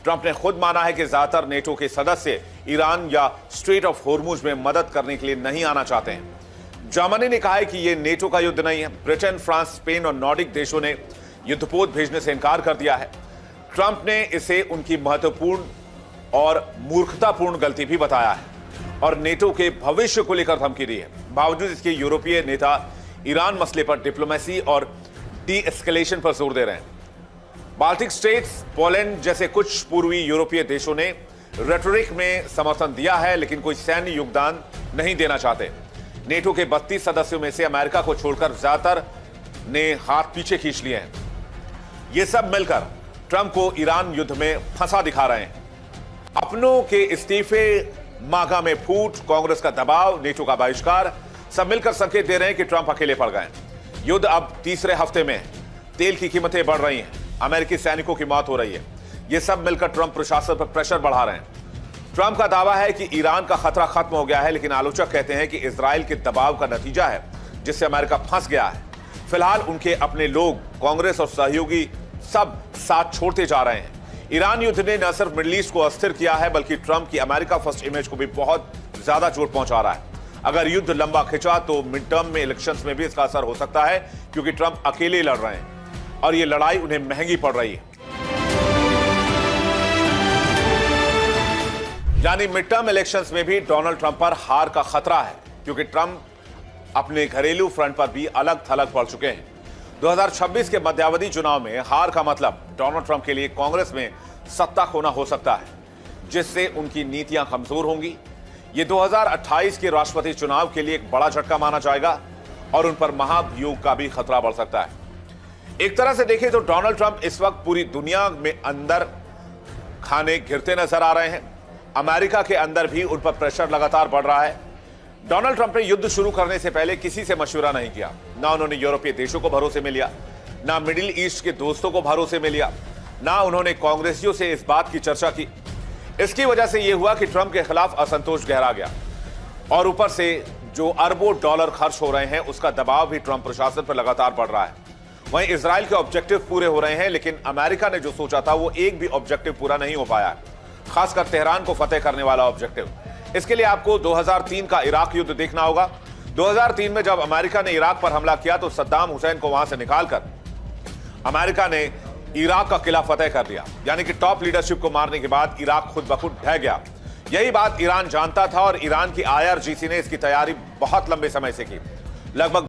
Trump ने खुद माना है कि ज्यादातर नेटो के सदस्य ईरान या स्ट्रेट ऑफ होर्मुज में मदद करने के लिए नहीं आना चाहते हैं। जर्मनी ने कहा है कि यह नेटो का युद्ध नहीं है। ब्रिटेन, फ्रांस, स्पेन और नॉर्डिक देशों ने युद्धपोत भेजने से इनकार कर दिया है। ट्रंप ने इसे उनकी महत्वपूर्ण और मूर्खतापूर्ण गलती भी बताया है और नेटो के भविष्य को लेकर धमकी दी है। बावजूद इसके यूरोपीय नेता ईरान मसले पर डिप्लोमेसी और डी एस्केलेशन पर जोर दे रहे हैं। बाल्टिक स्टेट्स, पोलैंड जैसे कुछ पूर्वी यूरोपीय देशों ने रेटोरिक में समर्थन दिया है, लेकिन कोई सैन्य योगदान नहीं देना चाहते। नेटो के 32 सदस्यों में से अमेरिका को छोड़कर ज्यादातर ने हाथ पीछे खींच लिए हैं। ये सब मिलकर ट्रंप को ईरान युद्ध में फंसा दिखा रहे हैं। अपनों के इस्तीफे, मागा में फूट, कांग्रेस का दबाव, नेटो का बहिष्कार, सब मिलकर संकेत दे रहे हैं कि ट्रंप अकेले पड़ गए। युद्ध अब तीसरे हफ्ते में है। तेल की कीमतें बढ़ रही हैं, अमेरिकी सैनिकों की मौत हो रही है। यह सब मिलकर ट्रंप प्रशासन पर प्रेशर बढ़ा रहे हैं। ट्रंप का दावा है कि ईरान का खतरा खत्म हो गया है, लेकिन आलोचक कहते हैं कि इजराइल के दबाव का नतीजा है जिससे अमेरिका फंस गया है। फिलहाल उनके अपने लोग, कांग्रेस और सहयोगी सब साथ छोड़ते जा रहे हैं। ईरान युद्ध ने न सिर्फ मिडिल ईस्ट को अस्थिर किया है, बल्कि ट्रंप की अमेरिका फर्स्ट इमेज को भी बहुत ज्यादा चोट पहुंचा रहा है। अगर युद्ध लंबा खिंचा तो मिड टर्म में इलेक्शंस में भी इसका असर हो सकता है, क्योंकि ट्रंप अकेले लड़ रहे हैं और यह लड़ाई उन्हें महंगी पड़ रही है। यानी मिड टर्म इलेक्शंस में भी डोनाल्ड ट्रंप पर हार का खतरा है, क्योंकि ट्रंप अपने घरेलू फ्रंट पर भी अलग थलग पड़ चुके हैं। 2026 के मध्यावधि चुनाव में हार का मतलब डोनाल्ड ट्रंप के लिए कांग्रेस में सत्ता खोना हो सकता है, जिससे उनकी नीतियां कमजोर होंगी। ये 2028 के राष्ट्रपति चुनाव के लिए एक बड़ा झटका माना जाएगा और उन पर महाभियोग का भी खतरा बढ़ सकता है। एक तरह से देखें तो डोनाल्ड ट्रंप इस वक्त पूरी दुनिया में अंदर खाने गिरते नजर आ रहे हैं। अमेरिका के अंदर भी उन पर प्रेशर लगातार बढ़ रहा है। डोनाल्ड ट्रंप ने युद्ध शुरू करने से पहले किसी से मशवरा नहीं किया। ना उन्होंने यूरोपीय देशों को भरोसे में लिया, ना मिडिल ईस्ट के दोस्तों को भरोसे में लिया, ना उन्होंने कांग्रेसियों से इस बात की चर्चा की। इसकी वजह से यह हुआ कि ट्रंप के खिलाफ असंतोष गहरा गया और ऊपर से जो अरबों डॉलर खर्च हो रहे हैं उसका दबाव भी ट्रंप प्रशासन पर लगातार बढ़ रहा है। वहीं इजराइल के ऑब्जेक्टिव पूरे हो रहे हैं, लेकिन अमेरिका ने जो सोचा था वो एक भी ऑब्जेक्टिव पूरा नहीं हो पाया, खासकर तेहरान को फतेह करने वाला ऑब्जेक्टिव। इसके लिए आपको 2003 का इराक युद्ध देखना होगा। 2003 में जब अमेरिका ने इराक पर हमला किया तो सद्दाम हुसैन को वहां से निकालकर अमेरिका ने इराक का किला फतेह कर दिया। यानी कि टॉप लीडरशिप को मारने के बाद इराक खुद ब खुद ढह गया। यही बात ईरान जानता था और ईरान की IRGC ने इसकी तैयारी बहुत लंबे समय से की। लगभग